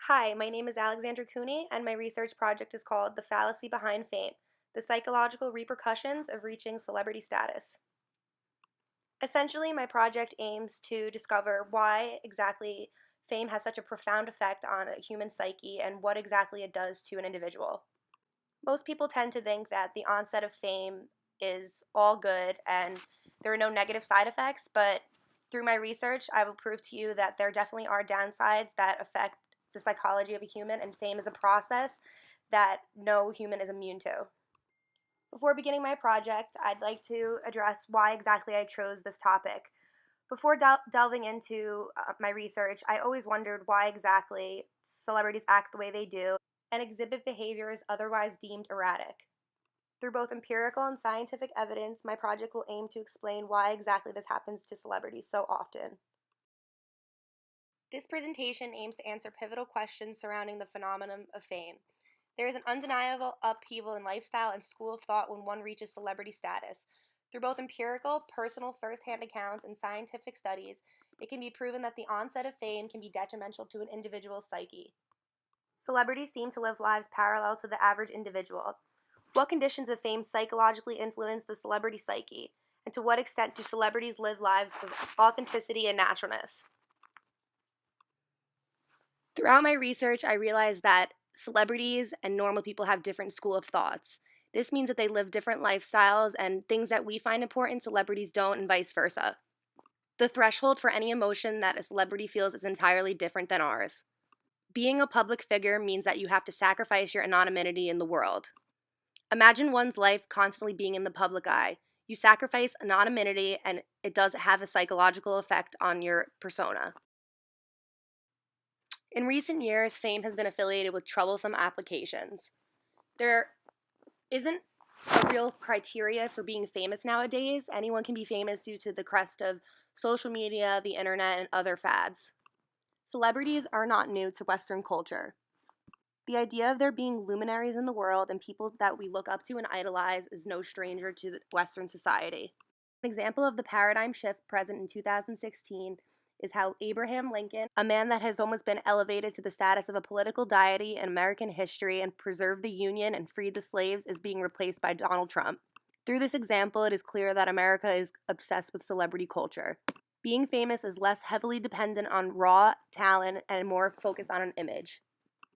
Hi, my name is Alexandra Cooney, and my research project is called The Fallacy Behind Fame: The Psychological Repercussions of Reaching Celebrity Status. Essentially, my project aims to discover why exactly fame has such a profound effect on a human psyche and what exactly it does to an individual. Most people tend to think that the onset of fame is all good and there are no negative side effects, but through my research, I will prove to you that there definitely are downsides that affect the psychology of a human, and fame is a process that no human is immune to. Before beginning my project, I'd like to address why exactly I chose this topic. Before delving into my research, I always wondered why exactly celebrities act the way they do and exhibit behaviors otherwise deemed erratic. Through both empirical and scientific evidence, my project will aim to explain why exactly this happens to celebrities so often. This presentation aims to answer pivotal questions surrounding the phenomenon of fame. There is an undeniable upheaval in lifestyle and school of thought when one reaches celebrity status. Through both empirical, personal first-hand accounts and scientific studies, it can be proven that the onset of fame can be detrimental to an individual's psyche. Celebrities seem to live lives parallel to the average individual. What conditions of fame psychologically influence the celebrity psyche? And to what extent do celebrities live lives of authenticity and naturalness? Throughout my research, I realized that celebrities and normal people have different school of thoughts. This means that they live different lifestyles, and things that we find important, celebrities don't, and vice versa. The threshold for any emotion that a celebrity feels is entirely different than ours. Being a public figure means that you have to sacrifice your anonymity in the world. Imagine one's life constantly being in the public eye. You sacrifice anonymity, and it does have a psychological effect on your persona. In recent years, fame has been affiliated with troublesome applications. There isn't a real criteria for being famous nowadays. Anyone can be famous due to the crest of social media, the internet, and other fads. Celebrities are not new to Western culture. The idea of there being luminaries in the world and people that we look up to and idolize is no stranger to Western society. An example of the paradigm shift present in 2016 is how Abraham Lincoln, a man that has almost been elevated to the status of a political deity in American history and preserved the Union and freed the slaves, is being replaced by Donald Trump. Through this example, it is clear that America is obsessed with celebrity culture. Being famous is less heavily dependent on raw talent and more focused on an image.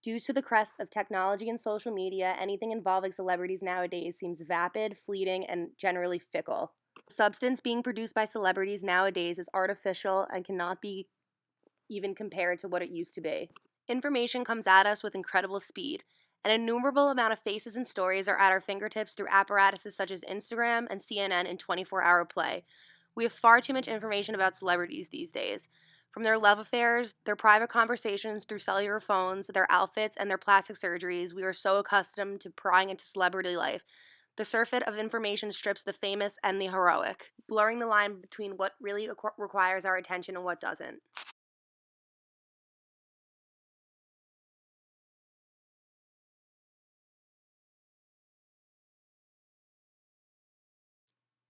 Due to the crest of technology and social media, anything involving celebrities nowadays seems vapid, fleeting, and generally fickle. The substance being produced by celebrities nowadays is artificial and cannot be even compared to what it used to be. Information comes at us with incredible speed. An innumerable amount of faces and stories are at our fingertips through apparatuses such as Instagram and CNN in 24-hour play. We have far too much information about celebrities these days. From their love affairs, their private conversations through cellular phones, their outfits, and their plastic surgeries, we are so accustomed to prying into celebrity life. The surfeit of information strips the famous and the heroic, blurring the line between what really requires our attention and what doesn't.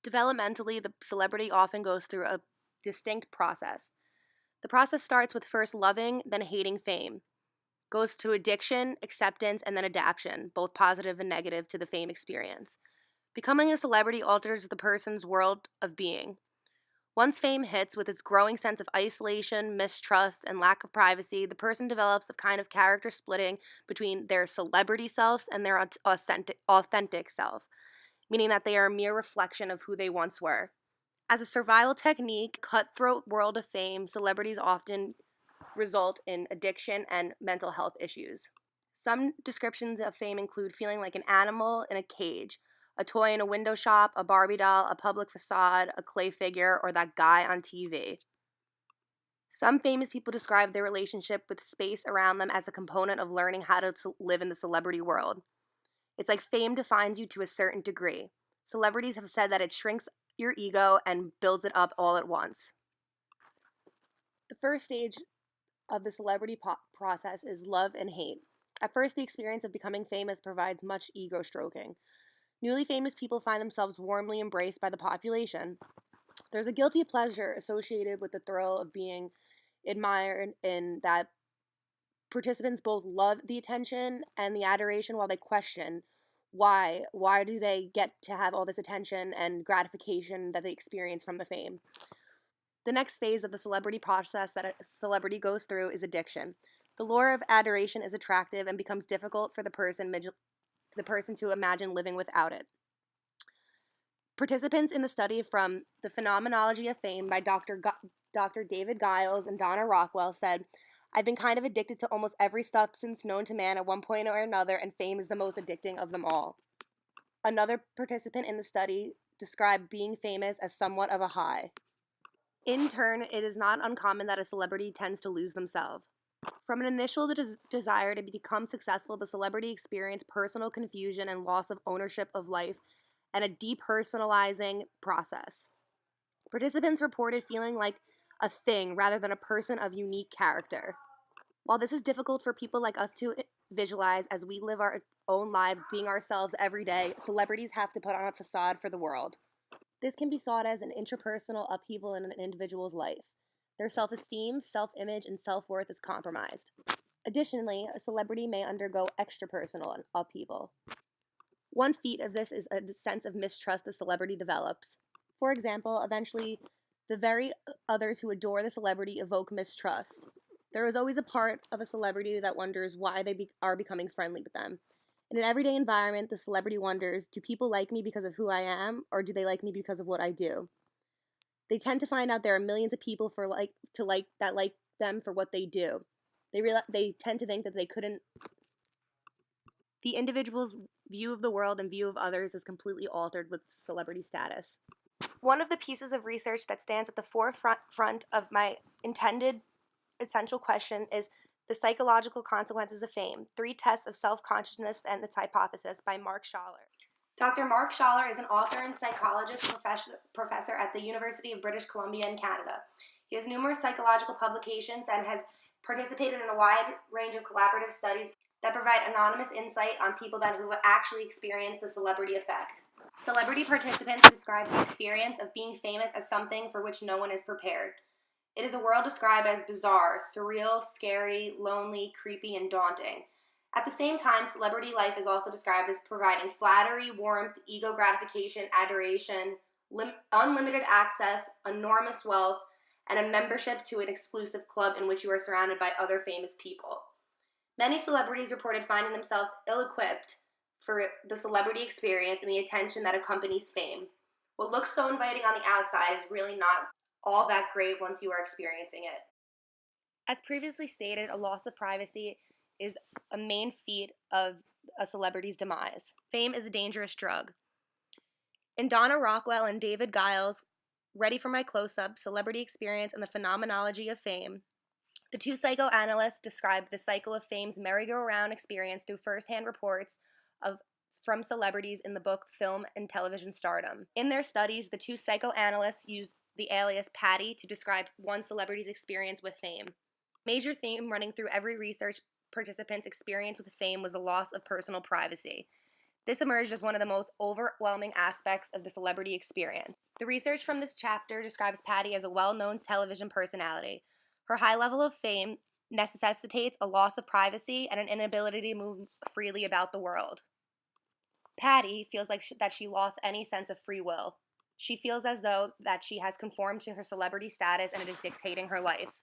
Developmentally, the celebrity often goes through a distinct process. The process starts with first loving, then hating fame, goes to addiction, acceptance, and then adaptation, both positive and negative to the fame experience. Becoming a celebrity alters the person's world of being. Once fame hits, with its growing sense of isolation, mistrust, and lack of privacy, the person develops a kind of character splitting between their celebrity selves and their authentic self, meaning that they are a mere reflection of who they once were. As a survival technique, cutthroat world of fame, celebrities often result in addiction and mental health issues. Some descriptions of fame include feeling like an animal in a cage, a toy in a window shop, a Barbie doll, a public facade, a clay figure, or that guy on TV. Some famous people describe their relationship with space around them as a component of learning how to live in the celebrity world. It's like fame defines you to a certain degree. Celebrities have said that it shrinks your ego and builds it up all at once. The first stage of the celebrity process is love and hate. At first, the experience of becoming famous provides much ego stroking. Newly famous people find themselves warmly embraced by the population. There's a guilty pleasure associated with the thrill of being admired in that Participants both love the attention and the adoration while they question why. Why do they get to have all this attention and gratification that they experience from the fame? The next phase of the celebrity process that a celebrity goes through is addiction. The lure of adoration is attractive and becomes difficult for the person to imagine living without it. Participants in the study from The Phenomenology of Fame by Dr. David Giles and Donna Rockwell said, I've been kind of addicted to almost every substance known to man at one point or another, and fame is the most addicting of them all. Another participant in the study described being famous as somewhat of a high. In turn, it is not uncommon that a celebrity tends to lose themselves. From an initial desire to become successful, the celebrity experienced personal confusion and loss of ownership of life and a depersonalizing process. Participants reported feeling like a thing rather than a person of unique character. While this is difficult for people like us to visualize as we live our own lives being ourselves every day, celebrities have to put on a facade for the world. This can be sought as an interpersonal upheaval in an individual's life. Their self-esteem, self-image, and self-worth is compromised. Additionally, a celebrity may undergo extrapersonal upheaval. One feat of this is a sense of mistrust the celebrity develops. For example, eventually, the very others who adore the celebrity evoke mistrust. There is always a part of a celebrity that wonders why they are becoming friendly with them. In an everyday environment, the celebrity wonders, do people like me because of who I am, or do they like me because of what I do? They tend to find out there are millions of people that like them for what they do. They tend to think that they couldn't. The individual's view of the world and view of others is completely altered with celebrity status. One of the pieces of research that stands at the forefront of my intended essential question is The Psychological Consequences of Fame, 3 Tests of Self-Consciousness and Its Hypothesis by Mark Schaller. Dr. Mark Schaller is an author and psychologist professor at the University of British Columbia in Canada. He has numerous psychological publications and has participated in a wide range of collaborative studies that provide anonymous insight on people who have actually experienced the celebrity effect. Celebrity participants describe the experience of being famous as something for which no one is prepared. It is a world described as bizarre, surreal, scary, lonely, creepy, and daunting. At the same time, celebrity life is also described as providing flattery, warmth, ego gratification, adoration, unlimited access, enormous wealth, and a membership to an exclusive club in which you are surrounded by other famous people. Many celebrities reported finding themselves ill-equipped for the celebrity experience and the attention that accompanies fame. What looks so inviting on the outside is really not all that great once you are experiencing it. As previously stated, a loss of privacy is a main feat of a celebrity's demise. Fame is a dangerous drug. In Donna Rockwell and David Giles' Ready for My Close-Up, Celebrity Experience and the Phenomenology of Fame, the 2 psychoanalysts described the cycle of fame's merry-go-round experience through first-hand reports from celebrities in the book Film and Television Stardom. In their studies, the 2 psychoanalysts used the alias Patty to describe one celebrity's experience with fame. Major theme running through every research participant's experience with fame was the loss of personal privacy. This emerged as one of the most overwhelming aspects of the celebrity experience. The research from this chapter describes Patty as a well-known television personality. Her high level of fame necessitates a loss of privacy and an inability to move freely about the world. Patty feels like that she lost any sense of free will. She feels as though that she has conformed to her celebrity status and it is dictating her life.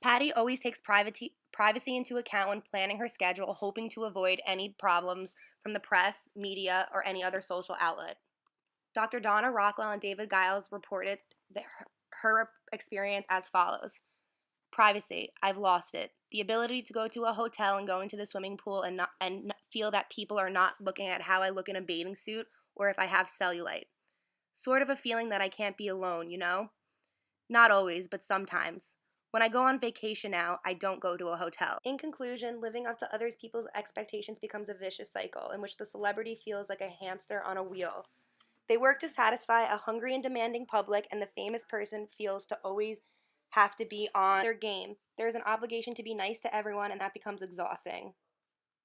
Patty always takes privacy into account when planning her schedule, hoping to avoid any problems from the press, media, or any other social outlet. Dr. Donna Rockwell and David Giles reported her experience as follows. Privacy, I've lost it. The ability to go to a hotel and go into the swimming pool and feel that people are not looking at how I look in a bathing suit or if I have cellulite. Sort of a feeling that I can't be alone, you know? Not always, but sometimes. When I go on vacation now, I don't go to a hotel. In conclusion, living up to other people's expectations becomes a vicious cycle in which the celebrity feels like a hamster on a wheel. They work to satisfy a hungry and demanding public, and the famous person feels to always have to be on their game. There is an obligation to be nice to everyone, and that becomes exhausting.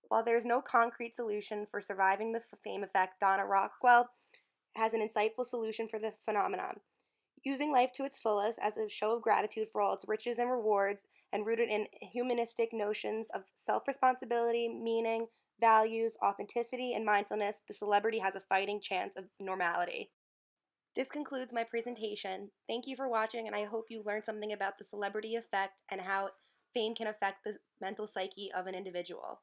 While there is no concrete solution for surviving the fame effect, Donna Rockwell has an insightful solution for the phenomenon. Using life to its fullest as a show of gratitude for all its riches and rewards, and rooted in humanistic notions of self responsibility, meaning, values, authenticity, and mindfulness, the celebrity has a fighting chance of normality. This concludes my presentation. Thank you for watching, and I hope you learned something about the celebrity effect and how fame can affect the mental psyche of an individual.